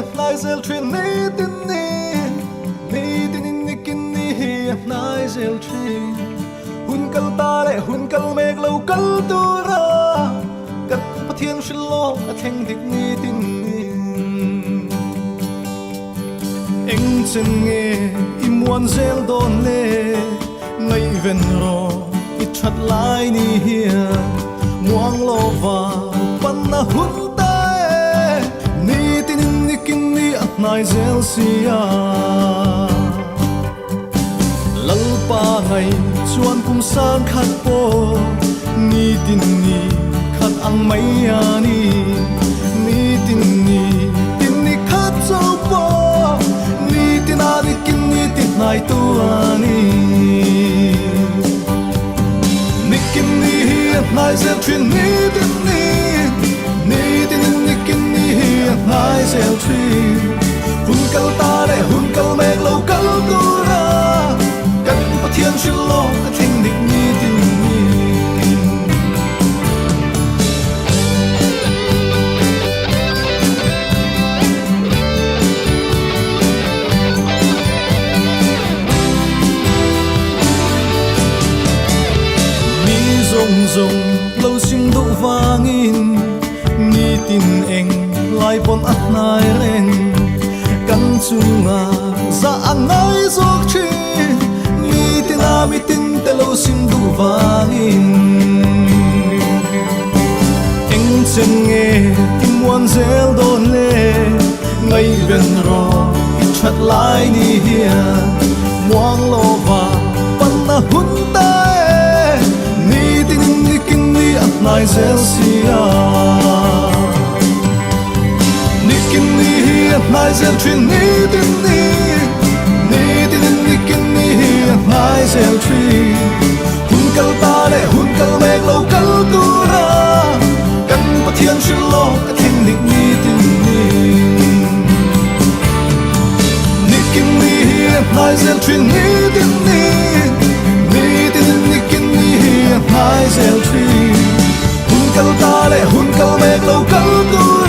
nai zel trin ni tin ni kin ni nai zel trin hun kal ta le hun kal mek lo kal tu ra kat pathian shilo a theng dik ni tin eng chen nge i muan zel don le ngai ven ro i that lai ni hia muang lo va pan na hun ta ni tin ni kin ni a nai zel sia lal pa ngai chuan kum san khat po ni tin ni khat ang mai ani ni tin ni khat zo po ni tin ani kin ni tin nai tu ani ni kin ni nai zel trin ni tin ni kin ni nai zel trin hun kal ta le hun kal mek lo kal tu ra kan pathian shilo a thing dik ni tin ni zong lo sim do wangin ni tin eng lai pon at nai reng kan chunga za angai zok chi ni tin a mi tin te lo sim do wangin eng chen nge kim wan zel don le ngai ven ro i that lai ni hia muang lo va pan na hun ta nai zel sia ni kin ni nai zel trin ni tin ni kin ni nai zel trin hun kal ta le hun kal mek lo kal tu ra kan pathian shilo ka thing dik ni tin ni kin ni nai zel trin ni tin ni kin ni nai zel trin kal ta le hun kal mek lo kal tu